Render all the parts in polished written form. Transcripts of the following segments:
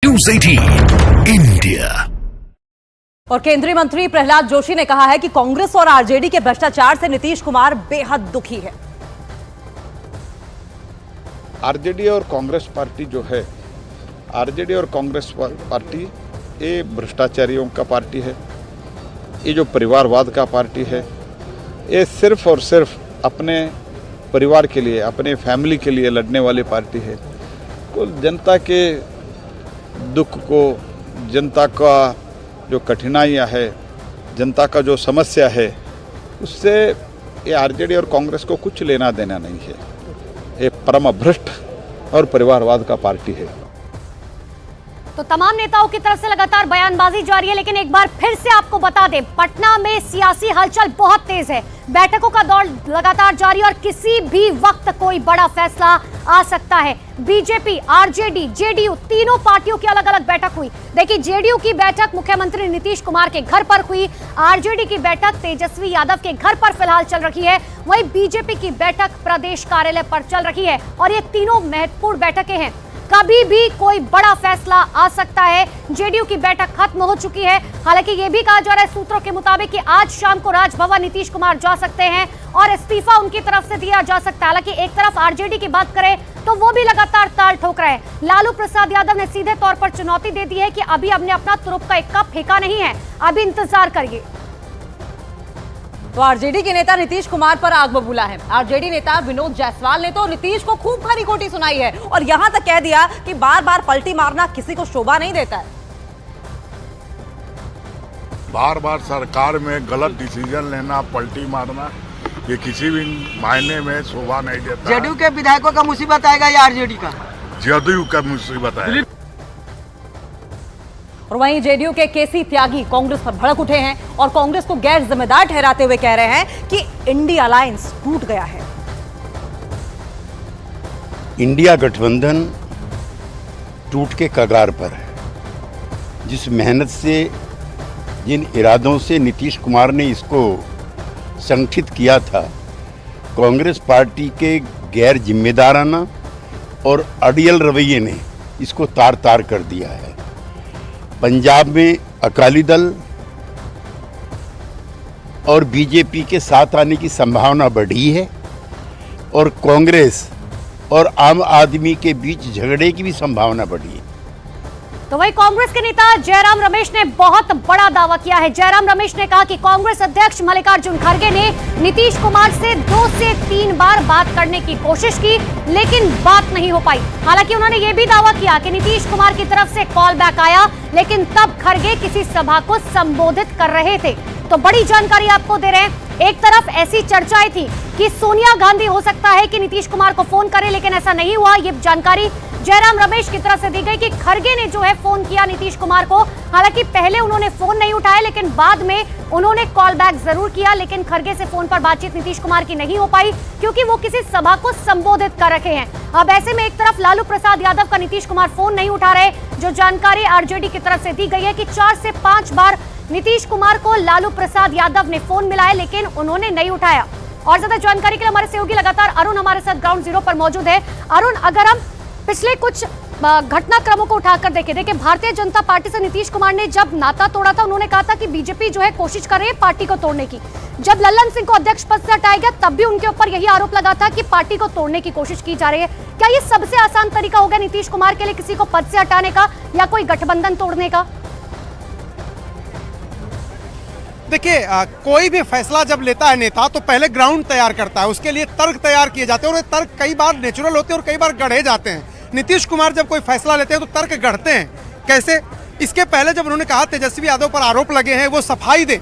News 18 India. और केंद्रीय मंत्री प्रहलाद जोशी ने कहा है कि कांग्रेस और आरजेडी के भ्रष्टाचार से नीतीश कुमार बेहद दुखी है। आरजेडी और कांग्रेस पार्टी जो है, आरजेडी और कांग्रेस पार्टी ये भ्रष्टाचारियों का पार्टी है, ये जो परिवारवाद का पार्टी है, ये सिर्फ और सिर्फ अपने परिवार के लिए, अपने फैमिली के लिए लड़ने वाली पार्टी है। कुल जनता के दुख को, जनता का जो कठिनाइयाँ है, जनता का जो समस्या है, उससे ये आरजेडी और कांग्रेस को कुछ लेना देना नहीं है। ये परम भ्रष्ट और परिवारवाद का पार्टी है। तो तमाम नेताओं की तरफ से लगातार बयानबाजी जारी है, लेकिन एक बार फिर से आपको बता दें, पटना में सियासी हलचल बहुत तेज है। बैठकों का दौर लगातार जारी और किसी भी वक्त कोई बड़ा फैसला आ सकता है। बीजेपी, आरजेडी, जेडीयू तीनों पार्टियों की अलग अलग बैठक हुई। देखिए, जेडीयू की बैठक मुख्यमंत्री नीतीश कुमार के घर पर हुई, आरजेडी की बैठक तेजस्वी यादव के घर पर फिलहाल चल रही है, वहीं बीजेपी की बैठक प्रदेश कार्यालय पर चल रही है। और ये तीनों महत्वपूर्ण बैठकें हैं, कभी भी कोई बड़ा फैसला आ सकता है। जेडीयू की बैठक खत्म हो चुकी है, हालांकि यह भी कहा जा रहा है सूत्रों के मुताबिक कि आज शाम को राजभवन नीतीश कुमार जा सकते हैं और इस्तीफा उनकी तरफ से दिया जा सकता है। हालांकि एक तरफ आरजेडी की बात करें तो वो भी लगातार ताल ठोक रहे हैं। लालू प्रसाद यादव ने सीधे तौर पर चुनौती दे दी है कि अभी हमने अपना तुरुप का इक्का फेंका नहीं है, अभी इंतजार करिए। तो आरजेडी के नेता नीतीश कुमार पर आग बबूला है। आरजेडी नेता विनोद जायसवाल ने तो नीतीश को खूब खरी खोटी सुनाई है और यहां तक कह दिया कि बार बार पलटी मारना किसी को शोभा नहीं देता है। बार बार सरकार में गलत डिसीजन लेना, पलटी मारना, ये किसी भी मायने में शोभा नहीं देता। जेडीयू के विधायकों का मुसीबत आएगा या आरजेडी का? जेडीयू का मुसीबत है। और वहीं जेडीयू के केसी त्यागी कांग्रेस पर भड़क उठे हैं और कांग्रेस को गैर जिम्मेदार ठहराते हुए कह रहे हैं कि इंडिया अलायंस टूट गया है। इंडिया गठबंधन टूट के कगार पर है। जिस मेहनत से, जिन इरादों से नीतीश कुमार ने इसको संगठित किया था, कांग्रेस पार्टी के गैर जिम्मेदाराना और अड़ियल रवैये ने इसको तार तार कर दिया है। पंजाब में अकाली दल और बीजेपी के साथ आने की संभावना बढ़ी है और कांग्रेस और आम आदमी के बीच झगड़े की भी संभावना बढ़ी है। तो वही कांग्रेस के नेता जयराम रमेश ने बहुत बड़ा दावा किया है। जयराम रमेश ने कहा कि कांग्रेस अध्यक्ष मल्लिकार्जुन खड़गे ने नीतीश कुमार से 2 से 3 बार बात करने की कोशिश की, लेकिन बात नहीं हो पाई। हालांकि उन्होंने ये भी दावा किया कि नीतीश कुमार की तरफ से कॉल बैक आया, लेकिन तब खड़गे किसी सभा को संबोधित कर रहे थे। तो बड़ी जानकारी आपको दे रहे हैं। एक तरफ ऐसी चर्चाएं थी कि सोनिया गांधी हो सकता है कि नीतीश कुमार को फोन करे, लेकिन ऐसा नहीं हुआ। ये जानकारी जयराम रमेश की तरफ से दी गई कि खड़गे ने जो है फोन किया नीतीश कुमार को। हालांकि पहले उन्होंने फोन नहीं उठाया, लेकिन बाद में उन्होंने कॉल बैक जरूर किया, लेकिन खड़गे से फोन पर बातचीत नीतीश कुमार की नहीं हो पाई क्योंकि वो किसी सभा को संबोधित कर रखे हैं। अब ऐसे में एक तरफ लालू प्रसाद यादव का नीतीश कुमार फोन नहीं उठा रहे। जो जानकारी आरजेडी की तरफ से दी गई है कि 4 से 5 बार नीतीश कुमार को लालू प्रसाद यादव ने फोन मिलाया, लेकिन उन्होंने नहीं उठाया। और ज्यादा जानकारी के लिए हमारे सहयोगी लगातार अरुण हमारे साथ ग्राउंड जीरो पर मौजूद है। अरुण, अगर हम पिछले कुछ घटनाक्रमों को उठाकर देखिए, भारतीय जनता पार्टी से नीतीश कुमार ने जब नाता तोड़ा था, उन्होंने कहा था कि बीजेपी जो है कोशिश कर रही है पार्टी को तोड़ने की। जब लल्लन सिंह को अध्यक्ष पद से हटाया गया, तब भी उनके ऊपर यही आरोप लगा था कि पार्टी को तोड़ने की कोशिश की जा रही है। क्या ये सबसे आसान तरीका होगा नीतीश कुमार के लिए किसी को पद से हटाने का या कोई गठबंधन तोड़ने का? देखिए, कोई भी फैसला जब लेता है नेता तो पहले ग्राउंड तैयार करता है, उसके लिए तर्क तैयार किए जाते हैं और ये तर्क कई बार नेचुरल होते हैं और कई बार गढ़े जाते हैं। नीतीश कुमार जब कोई फैसला लेते हैं तो तर्क गढ़ते हैं। कैसे? इसके पहले जब उन्होंने कहा तेजस्वी यादव पर आरोप लगे हैं, वो सफाई दें,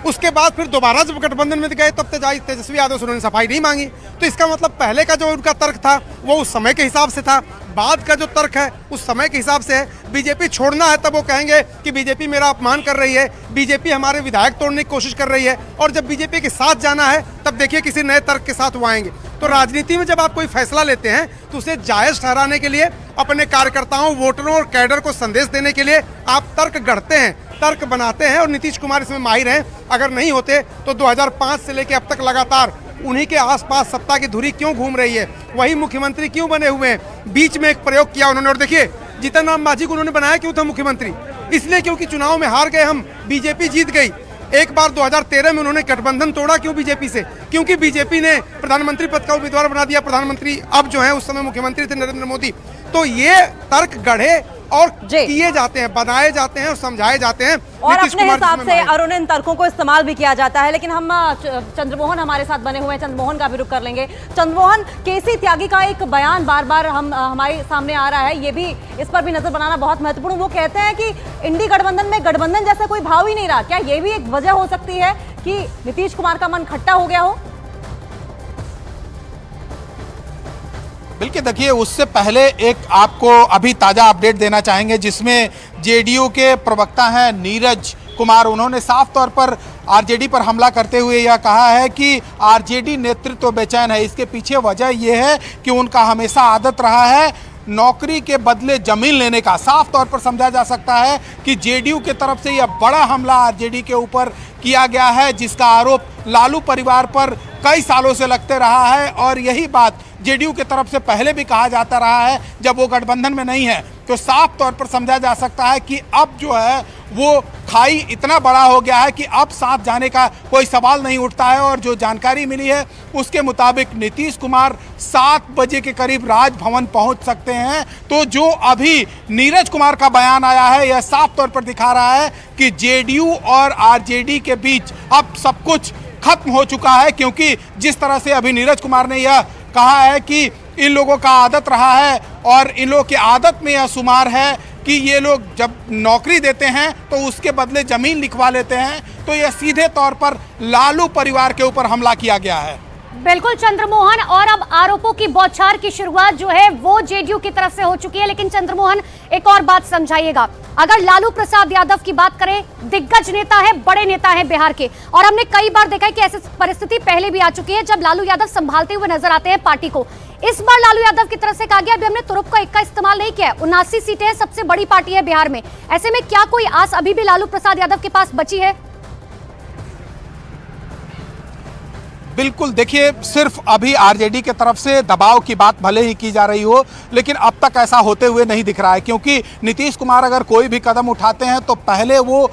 उसके बाद फिर दोबारा जब गठबंधन में गए तब तेजस्वी यादव से उन्होंने सफाई नहीं मांगी। तो इसका मतलब पहले का जो उनका तर्क था वो उस समय के हिसाब से था, बाद का जो तर्क है उस समय के हिसाब से है। बीजेपी छोड़ना है तब वो कहेंगे कि बीजेपी मेरा अपमान कर रही है, बीजेपी हमारे विधायक तोड़ने की कोशिश कर रही है, और जब बीजेपी के साथ जाना है तब देखिए किसी नए तर्क के साथ वो आएंगे। तो राजनीति में जब आप कोई फैसला लेते हैं तो उसे जायज ठहराने के लिए, अपने कार्यकर्ताओं, वोटरों और कैडर को संदेश देने के लिए आप तर्क गढ़ते हैं, तर्क बनाते हैं, और नीतीश कुमार इसमें माहिर हैं। अगर नहीं होते तो 2005 से लेकर अब तक लगातार उन्हीं के आसपास सत्ता की धुरी क्यों घूम रही है, वही मुख्यमंत्री क्यों बने हुए हैं। बीच में एक प्रयोग किया उन्होंने, और देखिए जीतन राम मांझी को उन्होंने बनाया क्यों था मुख्यमंत्री? इसलिए क्योंकि चुनाव में हार गए हम, बीजेपी जीत गई। एक बार 2013 में उन्होंने गठबंधन तोड़ा क्यों बीजेपी से? क्योंकि बीजेपी ने प्रधानमंत्री पद का उम्मीदवार बना दिया प्रधानमंत्री, अब जो है उस समय मुख्यमंत्री थे नरेंद्र मोदी। तो ये तर्क गढ़े और किए जाते हैं, बनाए जाते हैं और समझाए जाते हैं और अपने हिसाब से अरुण इन तर्कों को इस्तेमाल भी किया जाता है। लेकिन हम चंद्रमोहन हमारे साथ बने हुए हैं, चंद्रमोहन का भी रुख कर लेंगे। चंद्रमोहन, केसी त्यागी का एक बयान बार बार हमारे सामने आ रहा है, ये भी इस पर भी नजर बनाना बहुत महत्वपूर्ण। वो कहते हैं कि इंडी गठबंधन में गठबंधन जैसा कोई भाव ही नहीं रहा। क्या ये भी एक वजह हो सकती है कि नीतीश कुमार का मन खट्टा हो गया हो? बिल्कुल, देखिए उससे पहले एक आपको अभी ताज़ा अपडेट देना चाहेंगे जिसमें जेडीयू के प्रवक्ता हैं नीरज कुमार, उन्होंने साफ तौर पर आरजेडी पर हमला करते हुए यह कहा है कि आरजेडी नेतृत्व बेचैन है। इसके पीछे वजह यह है कि उनका हमेशा आदत रहा है नौकरी के बदले जमीन लेने का। साफ तौर पर समझा जा सकता है कि जेडीयू की तरफ से यह बड़ा हमला आरजेडी के ऊपर किया गया है, जिसका आरोप लालू परिवार पर कई सालों से लगते रहा है। और यही बात जेडीयू की तरफ से पहले भी कहा जाता रहा है जब वो गठबंधन में नहीं है। तो साफ तौर पर समझा जा सकता है कि अब जो है वो खाई इतना बड़ा हो गया है कि अब साथ जाने का कोई सवाल नहीं उठता है। और जो जानकारी मिली है उसके मुताबिक नीतीश कुमार 7 बजे के करीब राजभवन पहुंच सकते हैं। तो जो अभी नीरज कुमार का बयान आया है यह साफ तौर पर दिखा रहा है कि जेडीयू और आरजेडी के बीच अब सब कुछ खत्म हो चुका है, क्योंकि जिस तरह से अभी नीरज कुमार ने यह कहा है कि इन लोगों का आदत रहा है और इन लोगों की आदत में यह शुमार है कि ये लोग जब नौकरी देते हैं तो उसके बदले जमीन लिखवा लेते हैं। तो यह सीधे तौर पर लालू परिवार के ऊपर हमला किया गया है। बिल्कुल चंद्रमोहन, और अब आरोपों की बौछार की शुरुआत जो है वो जेडीयू की तरफ से हो चुकी है। लेकिन चंद्रमोहन, एक और बात समझाइएगा, अगर लालू प्रसाद यादव की बात करें, दिग्गज नेता है, बड़े नेता है बिहार के, और हमने कई बार देखा है कि ऐसी परिस्थिति पहले भी आ चुकी है जब लालू यादव संभालते हुए नजर आते हैं पार्टी को। इस बार लालू यादव की तरफ से कहा गया अभी हमने तुरुप का इक्का इस्तेमाल नहीं किया है, 79 सीटें हैं, सबसे बड़ी पार्टी है बिहार में। ऐसे में क्या कोई आस अभी भी लालू प्रसाद यादव के पास बची है? बिल्कुल, देखिए सिर्फ अभी आरजेडी के तरफ से दबाव की बात भले ही की जा रही हो, लेकिन अब तक ऐसा होते हुए नहीं दिख रहा है। क्योंकि नीतीश कुमार अगर कोई भी कदम उठाते हैं तो पहले वो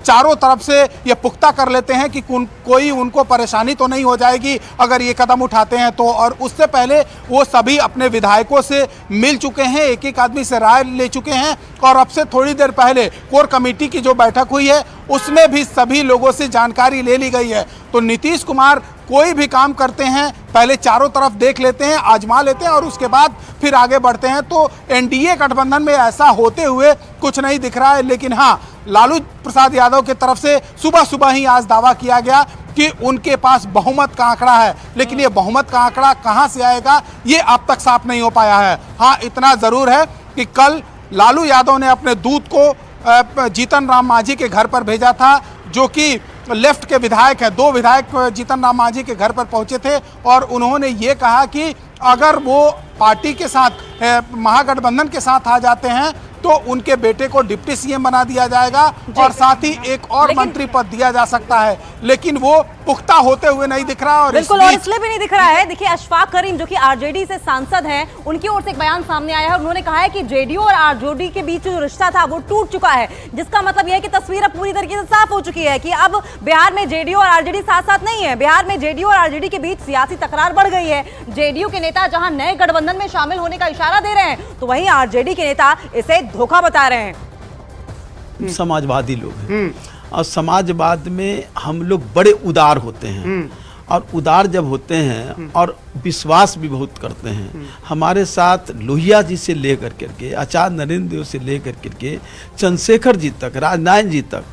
चारों तरफ से ये पुख्ता कर लेते हैं कि कोई उनको परेशानी तो नहीं हो जाएगी अगर ये कदम उठाते हैं तो। और उससे पहले वो सभी अपने विधायकों से मिल चुके हैं, एक एक आदमी से राय ले चुके हैं। और अब से थोड़ी देर पहले कोर कमेटी की जो बैठक हुई है उसमें भी सभी लोगों से जानकारी ले ली गई है। तो नीतीश कुमार कोई भी काम करते हैं पहले चारों तरफ देख लेते हैं, आजमा लेते हैं और उसके बाद फिर आगे बढ़ते हैं। तो एनडीए गठबंधन में ऐसा होते हुए कुछ नहीं दिख रहा है। लेकिन हाँ, लालू प्रसाद यादव की तरफ से सुबह सुबह ही आज दावा किया गया कि उनके पास बहुमत का आंकड़ा है, लेकिन ये बहुमत का आंकड़ा कहां से आएगा ये अब तक साफ नहीं हो पाया है। हाँ, इतना जरूर है कि कल लालू यादव ने अपने दूत को जीतन राम मांझी के घर पर भेजा था, जो कि लेफ्ट के विधायक है। 2 विधायक जीतन राम मांझी के घर पर पहुंचे थे और उन्होंने ये कहा कि अगर वो पार्टी के साथ महागठबंधन के साथ आ जाते हैं तो उनके बेटे को डिप्टी सीएम बना दिया जाएगा और साथ ही एक और मंत्री पद दिया जा सकता है। लेकिन वो पुख्ता होते हुए नहीं दिख रहा। और बिल्कुल, और इसलिए भी नहीं दिख रहा है। देखिए, अशफाक करीम जो कि आरजेडी से सांसद हैं, उनकी ओर से एक बयान सामने आया है। उन्होंने कहा है कि जेडीयू और आरजेडी के बीच जो रिश्ता था वो टूट चुका है, जिसका मतलब यह है कि तस्वीर अब पूरी तरीके से साफ हो चुकी है कि अब बिहार में जेडीयू और आरजेडी साथ साथ नहीं है। बिहार में जेडीयू और आरजेडी के बीच सियासी तकरार बढ़ गई है। जेडीयू के नेता जहां नए गठबंधन में शामिल होने का इशारा दे रहे हैं तो वहीं आरजेडी के नेता इसे धोखा बता रहे हैं। समाजवादी लोग हैं और समाजवाद में हम लोग बड़े उदार होते हैं और उदार जब होते हैं और विश्वास भी बहुत करते हैं। हमारे साथ लोहिया जी से लेकर करके आचार्य नरेंद्र देव से लेकर करके चंद्रशेखर जी तक, राजनारायण जी तक,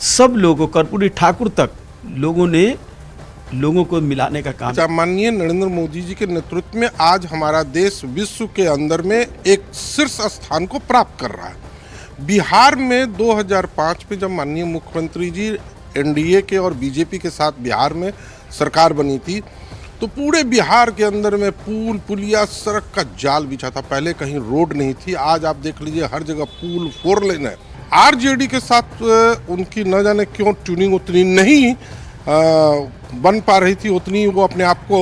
सब लोगों, कर्पूरी ठाकुर तक लोगों ने लोगों को मिलाने का काम। माननीय नरेंद्र मोदी जी के नेतृत्व में आज हमारा देश विश्व के अंदर में एक शीर्ष स्थान को प्राप्त कर रहा है। बिहार में 2005 में जब माननीय मुख्यमंत्री जी एनडीए के और बीजेपी के साथ बिहार में सरकार बनी थी तो पूरे बिहार के अंदर में पुल, पुलिया, सड़क का जाल बिछा था। पहले कहीं रोड नहीं थी, आज आप देख लीजिए हर जगह पुल, 4 लेन है। आरजेडी के साथ उनकी न जाने क्यों ट्यूनिंग उतनी नहीं बन पा रही थी, उतनी वो अपने आप को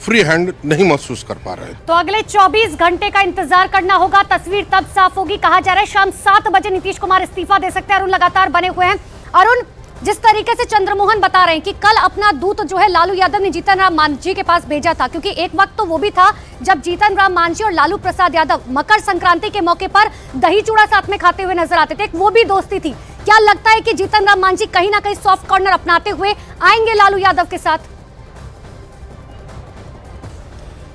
फ्री हैंड नहीं महसूस कर पा रहे। तो अगले 24 घंटे का इंतजार करना होगा, तस्वीर तब साफ होगी। कहा जा रहा है शाम 7 बजे नीतीश कुमार इस्तीफा दे सकते हैं। अरुण लगातार बने हुए हैं। अरुण, जिस तरीके से चंद्रमोहन बता रहे हैं कि कल अपना दूत जो है लालू यादव ने जीतन राम मांझी के पास भेजा था, क्योंकि एक वक्त तो वो भी था जब जीतन राम मांझी और लालू प्रसाद यादव मकर संक्रांति के मौके पर दही चूड़ा साथ में खाते हुए नजर आते थे, वो भी दोस्ती थी। क्या लगता है कि जीतन राम मांझी कहीं ना कहीं सॉफ्ट कॉर्नर अपनाते हुए आएंगे लालू यादव के साथ?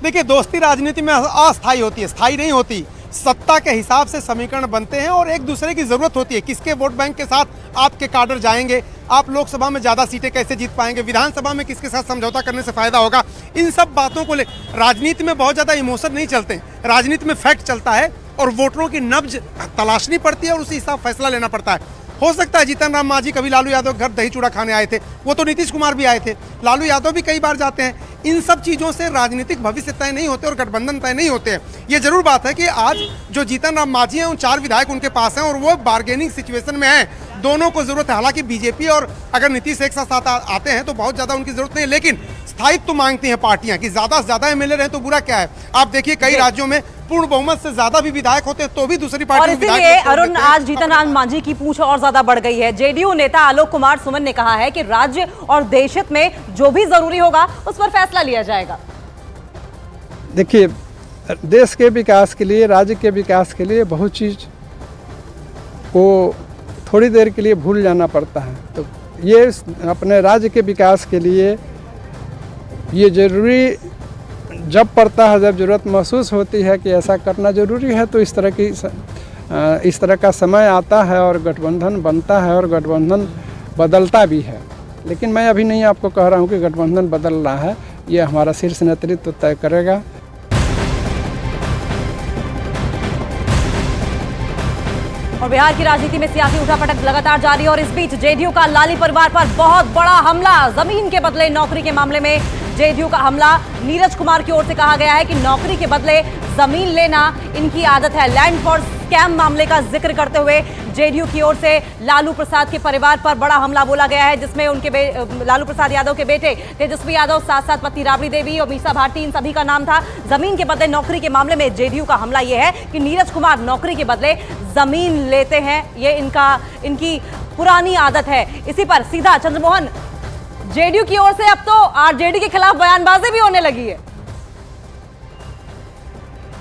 देखिए, दोस्ती राजनीति में अस्थायी होती है, स्थायी नहीं होती। सत्ता के हिसाब से समीकरण बनते हैं और एक दूसरे की जरूरत होती है। किसके वोट बैंक के साथ आपके काडर जाएंगे, आप लोकसभा में ज्यादा सीटें कैसे जीत पाएंगे, विधानसभा में किसके साथ समझौता करने से फायदा होगा, इन सब बातों को ले राजनीति में बहुत ज्यादा इमोशन नहीं चलते। राजनीति में फैक्ट चलता है और वोटरों की नब्ज तलाशनी पड़ती है और उसी हिसाब फैसला लेना पड़ता है। हो सकता है जीतन राम मांझी कभी लालू यादव घर दही चूड़ा खाने आए थे, वो तो नीतीश कुमार भी आए थे, लालू यादव भी कई बार जाते हैं। इन सब चीज़ों से राजनीतिक भविष्य तय नहीं होते और गठबंधन तय नहीं होते हैं। ये जरूर बात है कि आज जो जीतन राम मांझी हैं, उन 4 विधायक उनके पास हैं और वो बार्गेनिंग सिचुएशन में हैं। दोनों को जरूरत है। हालांकि बीजेपी और अगर नीतीश एक साथ आते हैं तो बहुत ज्यादा उनकी जरूरत नहीं है, लेकिन स्थायित्व तो मांगती हैं पार्टियां कि ज्यादा से ज्यादा एमएलए रहे तो बुरा क्या है। आप देखिए कई राज्यों में पूर्ण बहुमत से ज्यादा भी विधायक होते हैं तो भी दूसरी पार्टी और इसीलिए अरुण, आज जीतन राम मांझी की पूछ और ज्यादा बढ़ गई है। जेडीयू नेता आलोक कुमार सुमन ने कहा है कि राज्य और देश हित में जो भी जरूरी होगा उस पर फैसला लिया जाएगा। देखिए, देश के विकास के लिए, राज्य के विकास के लिए बहुत चीज को थोड़ी देर के लिए भूल जाना पड़ता है। तो ये अपने राज्य के विकास के लिए ये जरूरी जब पड़ता है, जब ज़रूरत महसूस होती है कि ऐसा करना ज़रूरी है, तो इस तरह का समय आता है और गठबंधन बनता है और गठबंधन बदलता भी है। लेकिन मैं अभी नहीं आपको कह रहा हूँ कि गठबंधन बदल रहा है, ये हमारा शीर्ष नेतृत्व तय करेगा। और बिहार की राजनीति में सियासी उठापटक लगातार जारी है और इस बीच जेडीयू का लाली परिवार पर बहुत बड़ा हमला। जमीन के बदले नौकरी के मामले में जेडीयू का हमला। नीरज कुमार की ओर से कहा गया है कि नौकरी के बदले जमीन लेना इनकी आदत है। लैंड फॉर स्कैम मामले का जिक्र करते हुए जेडीयू की ओर से लालू प्रसाद के परिवार पर बड़ा हमला बोला गया है, जिसमें उनके लालू प्रसाद यादव के बेटे तेजस्वी यादव, साथ साथ पत्नी राबड़ी देवी और मीसा भारती, इन सभी का नाम था। जमीन के बदले नौकरी के मामले में जेडीयू का हमला यह है कि नीरज कुमार नौकरी के बदले जमीन लेते हैं। ये इनकी पुरानी आदत है। इसी पर सीधा चंद्रमोहन, जेडीयू की ओर से अब तो आरजेडी के खिलाफ बयानबाजी भी होने लगी है।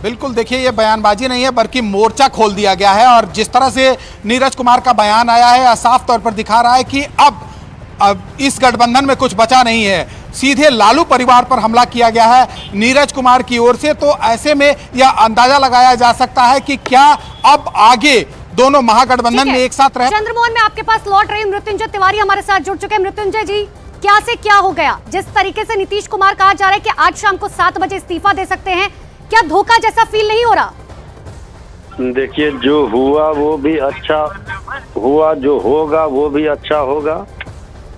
बिल्कुल, देखिए ये बयानबाजी नहीं है बल्कि मोर्चा खोल दिया गया है और जिस तरह से नीरज कुमार का बयान आया है साफ तौर पर दिखा रहा है कि अब इस गठबंधन में कुछ बचा नहीं है। सीधे लालू परिवार पर हमला किया गया है नीरज कुमार की ओर से। तो ऐसे में यह अंदाजा लगाया जा सकता है कि क्या अब आगे दोनों महागठबंधन में एक साथ रहे। चंद्रमोहन, मैं आपके पास लौट रही हूँ। मृत्युंजय तिवारी हमारे साथ जुड़ चुके हैं। मृत्युंजय जी, क्या से क्या हो गया? जिस तरीके से नीतीश कुमार कहा जा रहा है कि आज शाम को 7 बजे इस्तीफा दे सकते हैं, क्या धोखा जैसा फील नहीं हो रहा? देखिए, जो हुआ वो भी अच्छा हुआ, जो होगा वो भी अच्छा होगा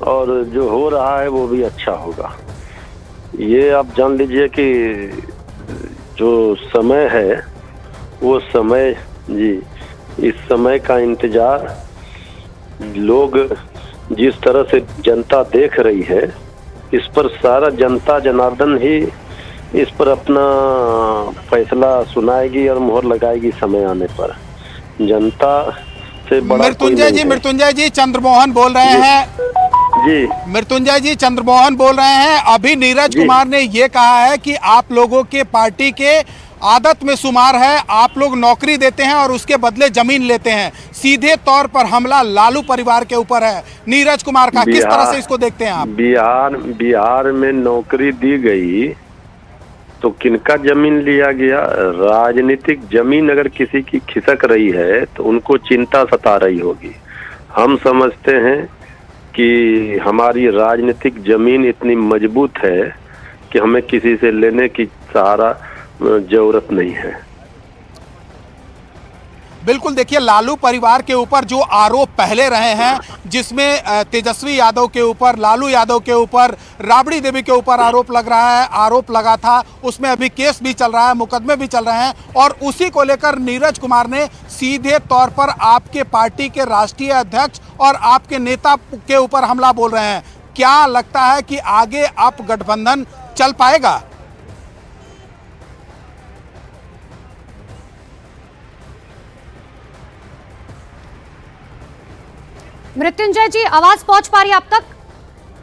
और जो हो रहा है वो भी अच्छा होगा। ये आप जान लीजिए कि जो समय है वो समय जी, इस समय का इंतजार लोग जिस तरह से जनता देख रही है, इस पर सारा जनता जनार्दन ही इस पर अपना फैसला सुनाएगी और मोहर लगाएगी समय आने पर। जनता से बड़ा मृत्युंजय जी चंद्रमोहन बोल रहे हैं जी। मृत्युंजय जी चंद्रमोहन बोल रहे हैं। अभी नीरज कुमार ने ये कहा है कि आप लोगों के पार्टी के आदत में शुमार है, आप लोग नौकरी देते हैं और उसके बदले जमीन लेते हैं। सीधे तौर पर हमला लालू परिवार के ऊपर है नीरज कुमार का। किस तरह से इसको देखते हैं आप? बिहार में नौकरी दी गई तो किनका जमीन लिया गया? राजनीतिक जमीन अगर किसी की खिसक रही है तो उनको चिंता सता रही होगी। हम समझते हैं कि हमारी राजनीतिक जमीन इतनी मजबूत है कि हमें किसी से लेने की सहारा जरूरत नहीं है। बिल्कुल, देखिए लालू परिवार के ऊपर जो आरोप पहले रहे हैं, जिसमें तेजस्वी यादव के ऊपर, लालू यादव के ऊपर, राबड़ी देवी के ऊपर आरोप लगा था, उसमें अभी केस भी चल रहा है, मुकदमे भी चल रहे हैं और उसी को लेकर नीरज कुमार ने सीधे तौर पर आपके पार्टी के राष्ट्रीय अध्यक्ष और आपके नेता के ऊपर हमला बोल रहे हैं। क्या लगता है कि आगे आप गठबंधन चल पाएगा? मृत्युंजय जी, आवाज पहुंच पा रही है आप तक?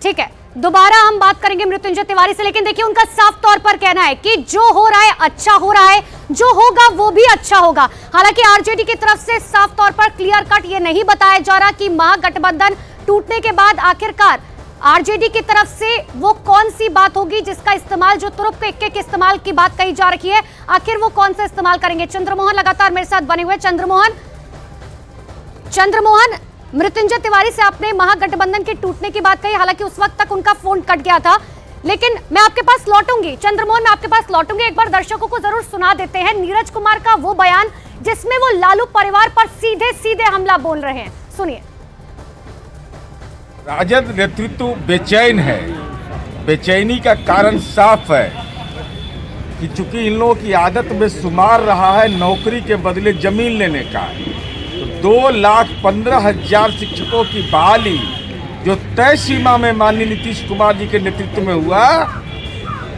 ठीक है, दोबारा हम बात करेंगे मृत्युंजय तिवारी से, लेकिन देखिए उनका साफ तौर पर कहना है कि जो हो रहा है अच्छा हो रहा है, जो होगा वो भी अच्छा होगा। हालांकि आरजेडी की तरफ से साफ तौर पर क्लियर कट ये नहीं बताया जा रहा कि महागठबंधन टूटने के बाद आखिरकार आरजेडी की तरफ से वो कौन सी बात होगी जिसका इस्तेमाल, जो तुरुप के इक्के के इस्तेमाल की बात कही जा रही है, आखिर वो कौन सा इस्तेमाल करेंगे। चंद्रमोहन लगातार मेरे साथ बने हुए। चंद्रमोहन, मृत्युंजय तिवारी से आपने महागठबंधन के टूटने की बात कही, हालांकि उस वक्त तक उनका फोन कट गया था, लेकिन मैं आपके पास लौटूंगी। चंद्रमोहन, मैं आपके पास लौटूंगी। एक बार दर्शकों को जरूर सुना देते हैं नीरज कुमार का वो बयान जिसमें वो लालू परिवार पर सीधे सीधे हमला बोल रहे हैं, सुनिए। राजद नेतृत्व बेचैन है। बेचैनी का कारण साफ है कि चूंकि इन लोगों की आदत में शुमार रहा है नौकरी के बदले जमीन लेने का, तो 2,15,000 शिक्षकों की बहाली जो तय सीमा में माननीय नीतीश कुमार जी के नेतृत्व में हुआ,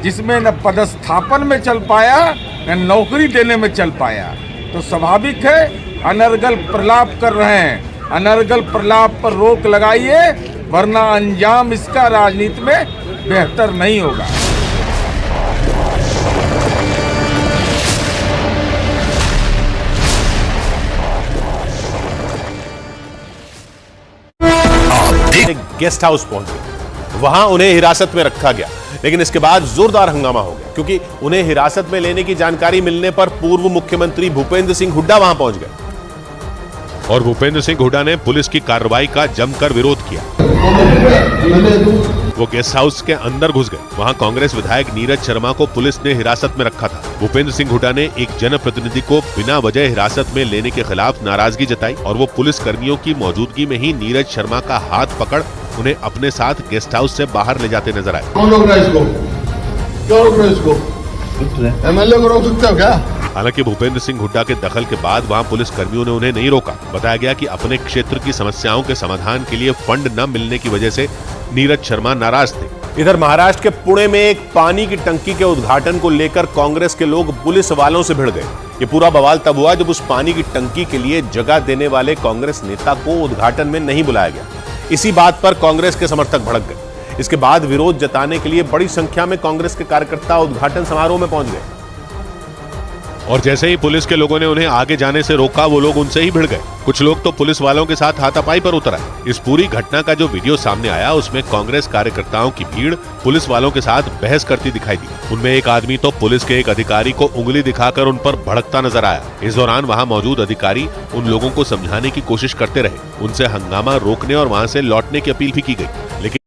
जिसमें न पदस्थापन में चल पाया न नौकरी देने में चल पाया, तो स्वाभाविक है अनर्गल प्रलाप कर रहे हैं। अनर्गल प्रलाप पर रोक लगाइए, वरना अंजाम इसका राजनीति में बेहतर नहीं होगा। गेस्ट हाउस पहुंच गए, वहां उन्हें हिरासत में रखा गया, लेकिन इसके बाद जोरदार हंगामा हो गया क्योंकि उन्हें हिरासत में लेने की जानकारी मिलने पर पूर्व मुख्यमंत्री भूपेंद्र सिंह हुड्डा वहां पहुंच गए और भूपेंद्र सिंह हुड्डा ने पुलिस की कार्रवाई का जमकर विरोध किया। वो गेस्ट हाउस के अंदर घुस गए। वहां कांग्रेस विधायक नीरज शर्मा को पुलिस ने हिरासत में रखा था। भूपेंद्र सिंह हुड्डा ने एक जनप्रतिनिधि को बिना वजह हिरासत में लेने के खिलाफ नाराजगी जताई और वो पुलिस कर्मियों की मौजूदगी में ही नीरज शर्मा का हाथ पकड़ उन्हें अपने साथ गेस्ट हाउस से बाहर ले जाते नजर आए। कौन रोक रहा है इसको? क्यों रोक रहे हैं इसको? एमएलए को रोक सकते हो क्या? हालांकि भूपेंद्र सिंह हुड्डा के दखल के बाद वहां पुलिस कर्मियों ने उन्हें नहीं रोका। बताया गया कि अपने क्षेत्र की समस्याओं के समाधान के लिए फंड न मिलने की वजह से नीरज शर्मा नाराज थे। इधर महाराष्ट्र के पुणे में एक पानी की टंकी के उद्घाटन को लेकर कांग्रेस के लोग पुलिस वालों से भिड़ गए। ये पूरा बवाल तब हुआ जब उस पानी की टंकी के लिए जगह देने वाले कांग्रेस नेता को उद्घाटन में नहीं बुलाया गया। इसी बात पर कांग्रेस के समर्थक भड़क गए। इसके बाद विरोध जताने के लिए बड़ी संख्या में कांग्रेस के कार्यकर्ता उद्घाटन समारोह में पहुंच गए और जैसे ही पुलिस के लोगों ने उन्हें आगे जाने से रोका, वो लोग उनसे ही भिड़ गए। कुछ लोग तो पुलिस वालों के साथ हाथापाई पर उतर आए। इस पूरी घटना का जो वीडियो सामने आया उसमें कांग्रेस कार्यकर्ताओं की भीड़ पुलिस वालों के साथ बहस करती दिखाई दी। उनमें एक आदमी तो पुलिस के एक अधिकारी को उंगली दिखाकर उन पर भड़कता नजर आया। इस दौरान वहां मौजूद अधिकारी उन लोगों को समझाने की कोशिश करते रहे, उनसे हंगामा रोकने और वहां से लौटने की अपील भी की गई, लेकिन